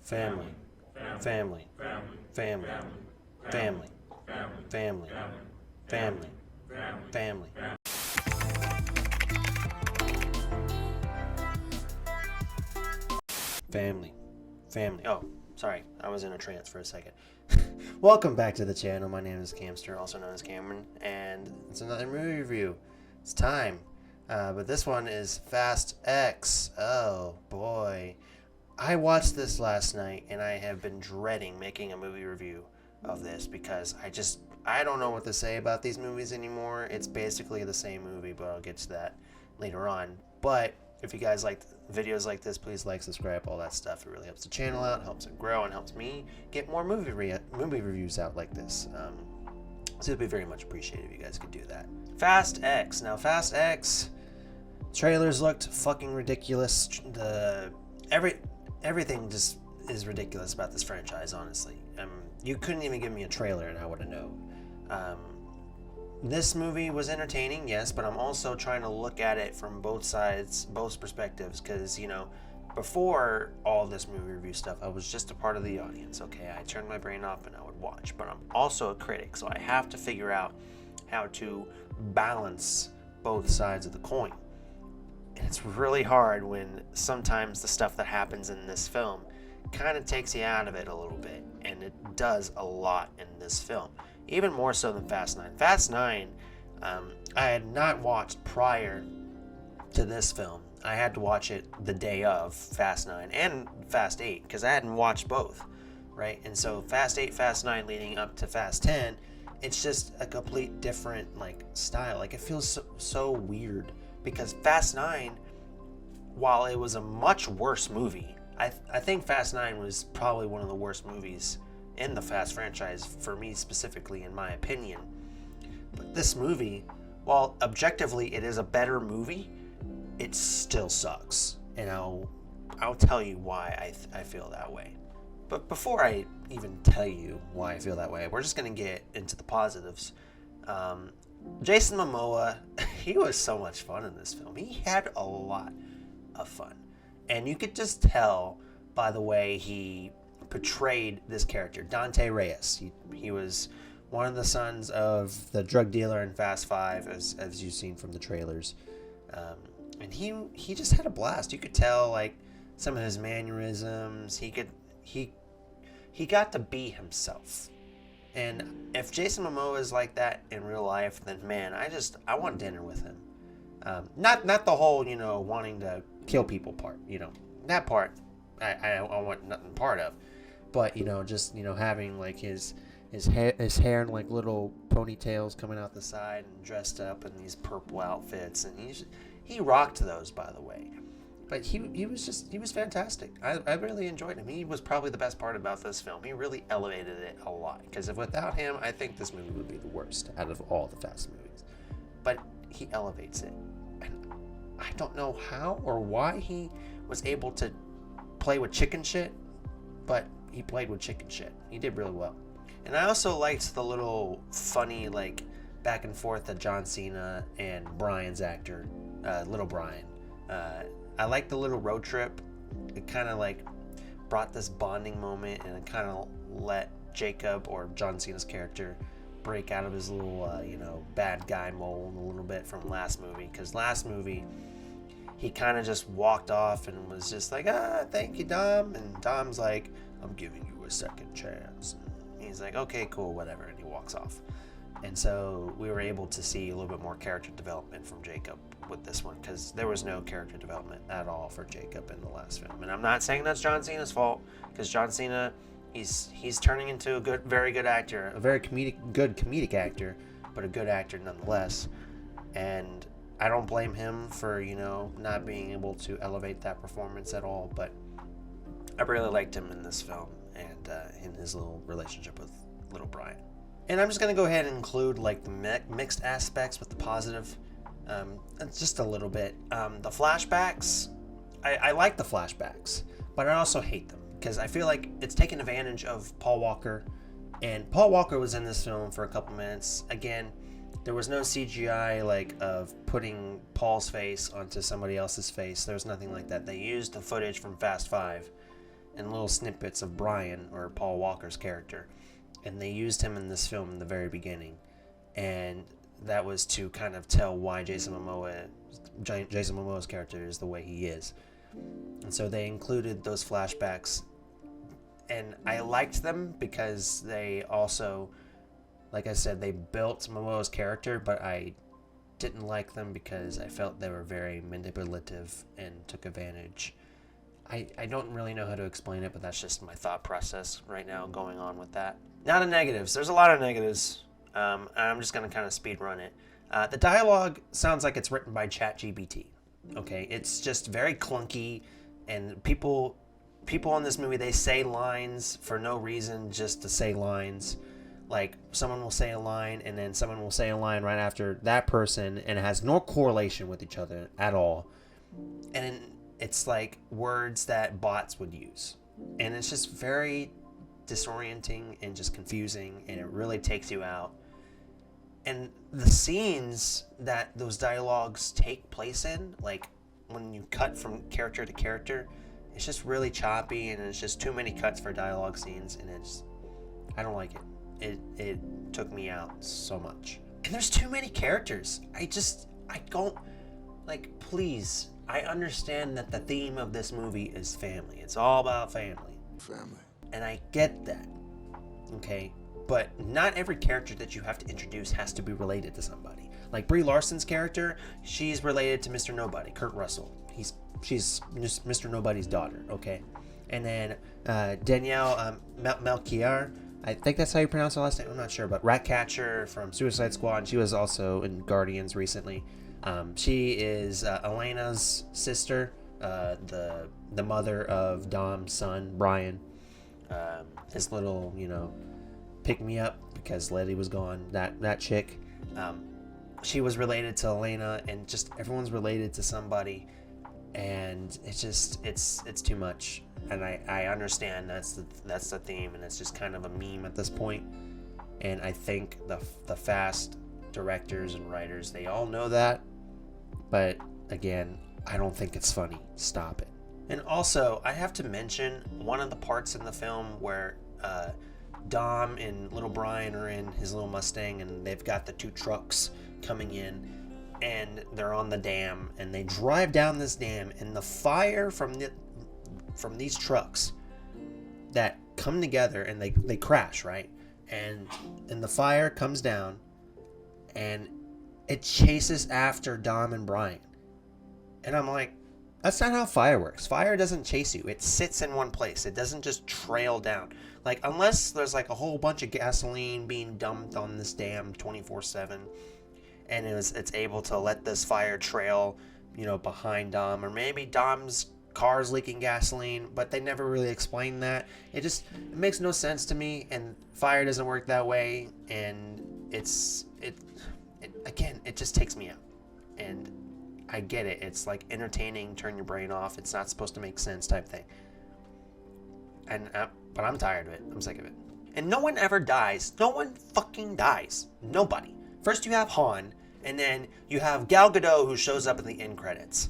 family, family, family, family, family, family, family. Family, family. Oh, sorry, I was in a trance for a second. Welcome back to the channel. My name is Camster, also known as Cameron, and it's another movie review. It's time. But this one is Fast X. Oh boy. I watched this last night and I have been dreading making a movie review of this because I don't know what to say about these movies anymore. It's basically the same movie, but I'll get to that later on. But if you guys like videos like this, please like, subscribe, all that stuff. It really helps the channel out, helps it grow, and helps me get more movie reviews out like this. So it'd be very much appreciated if you guys could do that. Fast X. Now, Fast X trailers looked fucking ridiculous. Everything just is ridiculous about this franchise, honestly. You couldn't even give me a trailer and I would have known. This movie was entertaining, yes, but I'm also trying to look at it from both sides, both perspectives, because, you know, before all this movie review stuff, I was just a part of the audience, okay? I turned my brain off and I would watch, but I'm also a critic, so I have to figure out how to balance both sides of the coin. And it's really hard when sometimes the stuff that happens in this film kind of takes you out of it a little bit, and it does a lot in this film, even more so than Fast 9. Fast 9, I had not watched prior to this film. I had to watch it the day of Fast 9 and Fast 8 because I hadn't watched both, right? And so Fast 8, Fast 9 leading up to Fast 10, it's just a complete different like style. Like it feels so weird because Fast 9, while it was a much worse movie, I think Fast 9 was probably one of the worst movies in the Fast franchise for me specifically, in my opinion. But this movie, while objectively it is a better movie, it still sucks. And I'll tell you why I feel that way. But before I even tell you why I feel that way, we're just going to get into the positives. Jason Momoa, he was so much fun in this film. He had a lot of fun. And you could just tell by the way he portrayed this character, Dante Reyes. He was one of the sons of the drug dealer in Fast 5, as you've seen from the trailers. And he just had a blast. You could tell like some of his mannerisms. He got to be himself. And if Jason Momoa is like that in real life, then man, I want dinner with him. Not the whole, you know, wanting to kill people part, you know, that part I want nothing part of, but, you know, just, you know, having like his hair in like little ponytails coming out the side and dressed up in these purple outfits, and he rocked those, by the way. But he was fantastic. I really enjoyed him. He was probably the best part about this film. He really elevated it a lot, because without him, I think this movie would be the worst out of all the Fast movies. But he elevates it. And I don't know how or why he was able to play with chicken shit, but he played with chicken shit. He did really well. And I also liked the little funny, like, back and forth that John Cena and Brian's actor, Little Brian. I liked the little road trip. It kind of like brought this bonding moment, and it kind of let Jacob, or John Cena's character, break out of his little, you know, bad guy mold a little bit from last movie. Because last movie, he kind of just walked off and was just like, thank you, Dom. And Dom's like, I'm giving you a second chance. And he's like, okay, cool, whatever. And he walks off. And so we were able to see a little bit more character development from Jacob with this one, because there was no character development at all for Jacob in the last film. And I'm not saying that's John Cena's fault, because John Cena, he's turning into a very good actor, a very good comedic actor, but a good actor nonetheless. And I don't blame him for, you know, not being able to elevate that performance at all. But I really liked him in this film, and in his little relationship with Little Brian. And I'm just going to go ahead and include like the mixed aspects with the positive, just a little bit. The flashbacks, I like the flashbacks, but I also hate them because I feel like it's taking advantage of Paul Walker. And Paul Walker was in this film for a couple minutes. Again, there was no CGI like of putting Paul's face onto somebody else's face. There was nothing like that. They used the footage from Fast 5 and little snippets of Brian, or Paul Walker's character, and they used him in this film in the very beginning, and that was to kind of tell why Jason Momoa's character is the way he is. And so they included those flashbacks, and I liked them because they also, like I said, they built Momoa's character, but I didn't like them because I felt they were very manipulative and took advantage. I don't really know how to explain it, but that's just my thought process right now going on with that. Now the negatives. There's a lot of negatives. And I'm just going to kind of speed run it. The dialogue sounds like it's written by ChatGPT. Okay, it's just very clunky, and people in this movie, they say lines for no reason, just to say lines. Like, someone will say a line, and then someone will say a line right after that person, and it has no correlation with each other at all. And it's like words that bots would use. And it's just very disorienting and just confusing, and it really takes you out. And the scenes that those dialogues take place in, like when you cut from character to character, it's just really choppy, and it's just too many cuts for dialogue scenes, and I don't like it. It took me out so much. And there's too many characters. I don't, like, please, I understand that the theme of this movie is family. It's all about family. Family. And I get that, okay? But not every character that you have to introduce has to be related to somebody. Like Brie Larson's character, she's related to Mr. Nobody, Kurt Russell. She's just Mr. Nobody's daughter, okay? And then Danielle Melchior, I think that's how you pronounce her last name. I'm not sure, but Ratcatcher from Suicide Squad. And she was also in Guardians recently. She is Elena's sister, the mother of Dom's son, Brian. His little, pick me up because Letty was gone. That chick, she was related to Elena, and just everyone's related to somebody, and it's too much. And I understand that's the theme, and it's just kind of a meme at this point. And I think the Fast directors and writers, they all know that, but again, I don't think it's funny. Stop it. And also, I have to mention one of the parts in the film where Dom and little Brian are in his little Mustang, and they've got the two trucks coming in, and they're on the dam, and they drive down this dam, and the fire from these trucks that come together, and they crash, right? And the fire comes down, and it chases after Dom and Brian. And I'm like, that's not how fire works. Fire doesn't chase you. It sits in one place. It doesn't just trail down. Like, unless there's like a whole bunch of gasoline being dumped on this dam 24/7, and it's able to let this fire trail, behind Dom, or maybe Dom's car's leaking gasoline, but they never really explain that. It makes no sense to me, and fire doesn't work that way, and it just takes me out. And I get it. It's like entertaining, turn your brain off. It's not supposed to make sense type thing. But I'm tired of it. I'm sick of it. And no one ever dies. No one fucking dies. Nobody. First you have Han, and then you have Gal Gadot, who shows up in the end credits.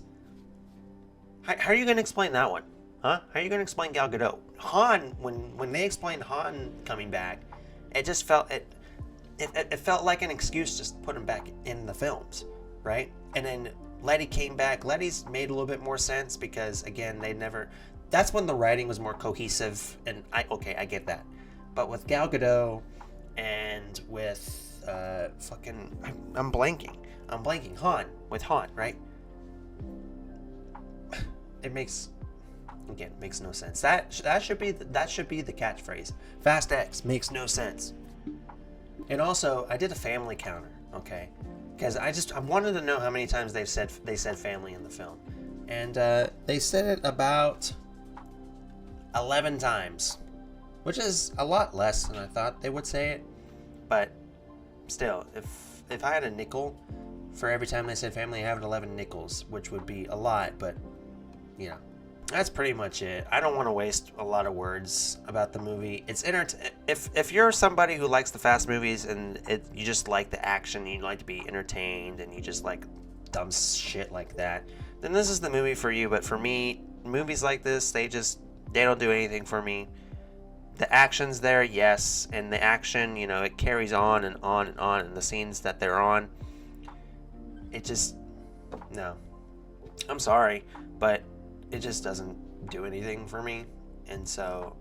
How are you going to explain that one? Huh? How are you going to explain Gal Gadot? Han, when they explained Han coming back, it just felt it felt like an excuse just to put him back in the films, right? And then Letty came back. Letty's made a little bit more sense because, again, that's when the writing was more cohesive, and I get that. But with Gal Gadot and with I'm blanking with Han, right? It makes no sense. That should be the catchphrase. Fast X makes no sense. And also, I did a family counter, okay? Because I wanted to know how many times they said family in the film, and they said it about 11 times, which is a lot less than I thought they would say it. But still, if I had a nickel for every time they said family, I have 11 nickels, which would be a lot. But that's pretty much it. I don't want to waste a lot of words about the movie. It's if you're somebody who likes the Fast movies and you just like the action, you like to be entertained, and you just like dumb shit like that, then this is the movie for you. But for me, movies like this, they They don't do anything for me. The action's there, yes, and the action, you know, it carries on and on and on, and the scenes that they're on, it just, no. I'm sorry, but it just doesn't do anything for me. And so,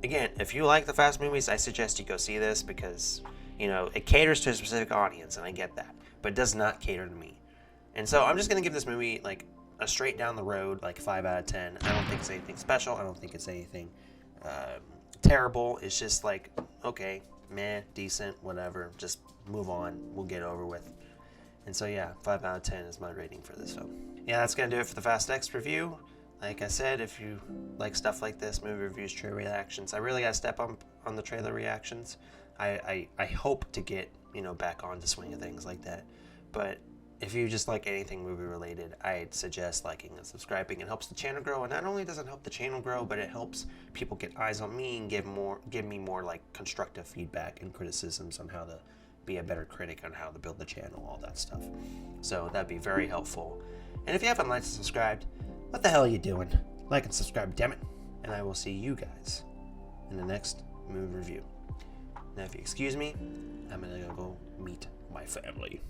again, if you like the Fast movies, I suggest you go see this because, you know, it caters to a specific audience, and I get that, but it does not cater to me. And so I'm just going to give this movie, like, a straight down the road, like 5 out of 10. I don't think it's anything special. I don't think it's anything terrible. It's just like, okay, meh, decent, whatever. Just move on. We'll get over with. And so, yeah, 5 out of 10 is my rating for this film. Yeah, that's going to do it for the Fast X review. Like I said, if you like stuff like this, movie reviews, trailer reactions, I really got to step up on the trailer reactions. I hope to get, you know, back on the swing of things like that. But if you just like anything movie related, I'd suggest liking and subscribing. It helps the channel grow, and not only does it help the channel grow, but it helps people get eyes on me and give me more like constructive feedback and criticisms on how to be a better critic on how to build the channel, all that stuff. So that'd be very helpful. And if you haven't liked and subscribed, what the hell are you doing? Like and subscribe, damn it. And I will see you guys in the next movie review. Now, if you excuse me, I'm gonna go meet my family.